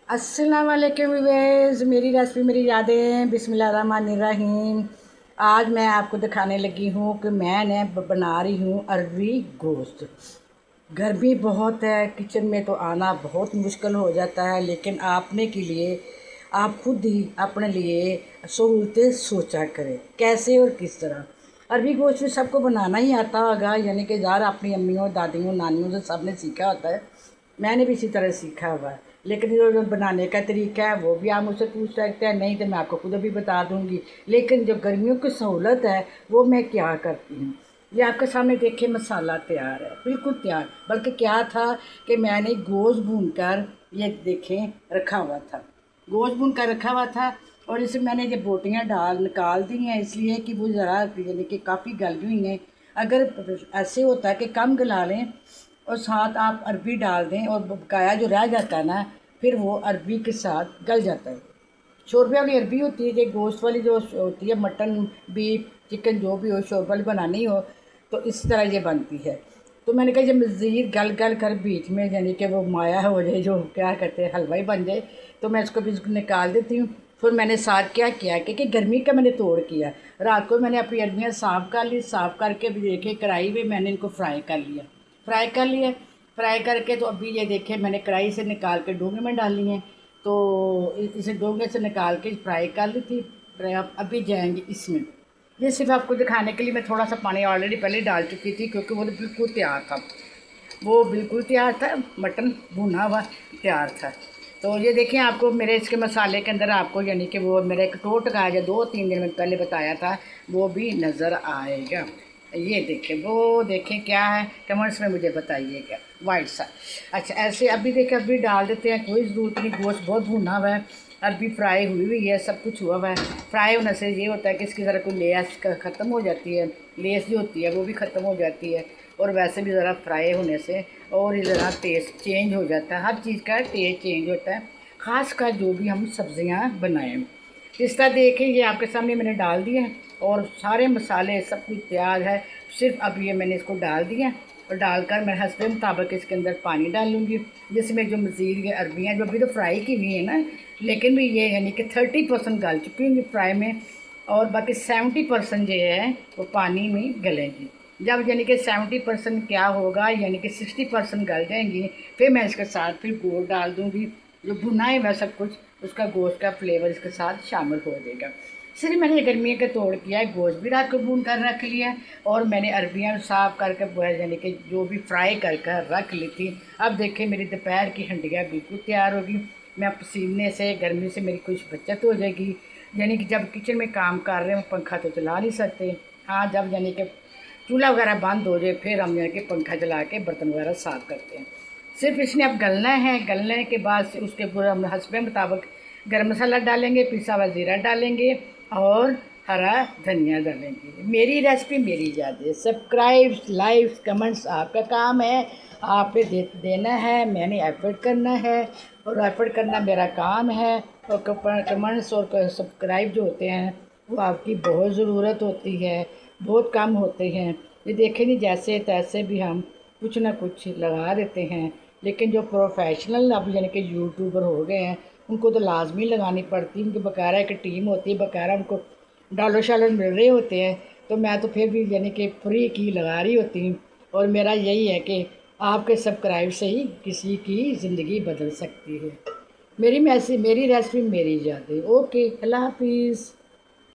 अस्सलाम वालेकुम व्यूअर्स, मेरी रेसिपी मेरी यादें बिस्मिल्लाहिर्रहमानिर्रहीम। आज मैं आपको दिखाने लगी हूँ कि मैंने बना रही हूँ अरबी गोश्त। गर्मी बहुत है, किचन में तो आना बहुत मुश्किल हो जाता है, लेकिन आपने के लिए आप खुद ही अपने लिए सहूलतें सोचा करें कैसे और किस तरह। अरबी गोश्त भी सबको बनाना ही आता होगा, यानी कि यार अपनी अम्मियों दादियों नानियों से सब ने सीखा होता है। मैंने भी इसी तरह सीखा हुआ है, लेकिन जो बनाने का तरीका है वो भी आप मुझसे पूछ सकते हैं, नहीं तो मैं आपको खुद भी बता दूंगी। लेकिन जो गर्मियों की सहूलत है वो मैं क्या करती हूँ, ये आपके सामने देखिए मसाला तैयार है, बिल्कुल तैयार। बल्कि क्या था कि मैंने गोश्त भून कर ये देखें रखा हुआ था, गोश्त भून कर रखा हुआ था। और इसमें मैंने ये बोटियाँ डाल निकाल दी हैं, इसलिए कि वो ज़रा यानी कि काफ़ी गल गई हैं। अगर ऐसे होता है कि कम गला लें और साथ आप अरबी डाल दें और बकाया जो रह जाता है ना, फिर वो अरबी के साथ गल जाता है। शोरबे वाली अरबी होती है, जो गोश्त वाली जो होती है, मटन बीफ चिकन जो भी हो शोरबे वाली बनानी हो तो इस तरह ये बनती है। तो मैंने कहा जब मज़ीद गल गल कर बीच में यानी कि वो माया हो जाए, जो क्या कहते हैं हलवा ही बन जाए, तो मैं इसको भी निकाल देती हूँ। फिर मैंने साथ क्या किया कि गर्मी का मैंने तोड़ किया। रात को मैंने अपनी अरबियाँ साफ़ कर ली, साफ़ करके भी देखे कढ़ाई में मैंने इनको फ्राई कर लिया। फ्राई करके तो अभी ये देखें मैंने कढ़ाई से निकाल के डोंगे में डाल ली हैं। तो इसे डोंगे से निकाल के फ्राई कर ली थी। अभी जाएंगे इसमें। ये सिर्फ आपको दिखाने के लिए मैं थोड़ा सा पानी ऑलरेडी पहले डाल चुकी थी, क्योंकि वो बिल्कुल तैयार था, वो बिल्कुल तैयार था, मटन भुना हुआ तैयार था। तो ये देखिए आपको मेरे इसके मसाले के अंदर आपको यानी कि वो मेरा एक टोट का जो 2-3 दिन में पहले बताया था वो भी नज़र आएगा। ये देखें, वो देखें क्या है, कमेंट्स में मुझे बताइएगा वाइट सा। अच्छा ऐसे अभी देखें, अभी डाल देते हैं, कोई ज़रूरत नहीं, गोश्त बहुत भुना हुआ है, अरबी फ्राई हुई हुई है, सब कुछ हुआ हुआ है। फ्राई होने से ये होता है कि इसकी ज़रा कोई लेस ख़त्म हो जाती है, लेस जो होती है वो भी ख़त्म हो जाती है। और वैसे भी ज़रा फ्राई होने से और ज़रा टेस्ट चेंज हो जाता है, हर चीज़ का टेस्ट चेंज होता है, ख़ासकर जो भी हम सब्ज़ियाँ बनाएं। इस तरह देखें, ये आपके सामने मैंने डाल दिया है और सारे मसाले सब कुछ तैयार है। सिर्फ अब ये मैंने इसको डाल दिया और डालकर मैं हस्बे मुताबिक इसके अंदर पानी डाल लूँगी, जिसमें जो मज़ीद ये अरबियाँ जो अभी तो फ्राई की हुई है ना, लेकिन भी ये यानी कि 30% गल चुकी होंगी फ्राई में, और बाकी 70% जो है वो पानी में गलेंगी। जब यानी कि 70% क्या होगा, यानी कि 60% गल जाएंगी, फिर मैं इसके साथ फिर गोश्त डाल दूँगी। जो भुना है वह सब कुछ, उसका गोश्त का फ्लेवर इसके साथ शामिल हो जाएगा। सिर्फ मैंने गर्मियों का तोड़ किया है, गोश्त भी रात को भून कर रख लिया है और मैंने अरबियाँ साफ़ करके यानी कि जो भी फ्राई कर कर रख ली थी। अब देखिए मेरी दोपहर की हंडिया बिल्कुल तैयार होगी। मैं पसीने से गर्मी से मेरी कुछ बचत हो जाएगी। यानी कि जब किचन में काम कर रहे हो पंखा तो चला नहीं सकते, हाँ जब यानी कि चूल्हा वगैरह बंद हो जाए फिर हम यानी कि पंखा चला के बर्तन वगैरह साफ़ करते हैं। सिर्फ इसने अब गलना है, गलने के बाद से उसके पूरा हम हस्बे मुताबिक गर्म मसाला डालेंगे, पिसा हुआ ज़ीरा डालेंगे और हरा धनिया डालेंगे। मेरी रेसिपी मेरी यादें, सब्सक्राइब लाइक कमेंट्स आपका काम है, आप पे देना है, मैंने एफर्ट करना है और एफर्ट करना मेरा काम है। और कमेंट्स और सब्सक्राइब जो होते हैं वो आपकी बहुत ज़रूरत होती है, बहुत कम होते हैं। ये देखें नहीं, जैसे तैसे भी हम कुछ ना कुछ लगा देते हैं, लेकिन जो प्रोफेशनल अब यानी कि यूट्यूबर हो गए हैं उनको तो लाजमी लगानी पड़ती है, उनकी बकायदा एक टीम होती है, बकायदा उनको डॉलर शालर मिल रहे होते हैं। तो मैं तो फिर भी यानी कि फ्री की लगा रही होती हूँ। और मेरा यही है कि आपके सब्सक्राइब से ही किसी की ज़िंदगी बदल सकती है। मेरी रेसिपी मेरी यादें। ओके, अल्लाह हाफिज़।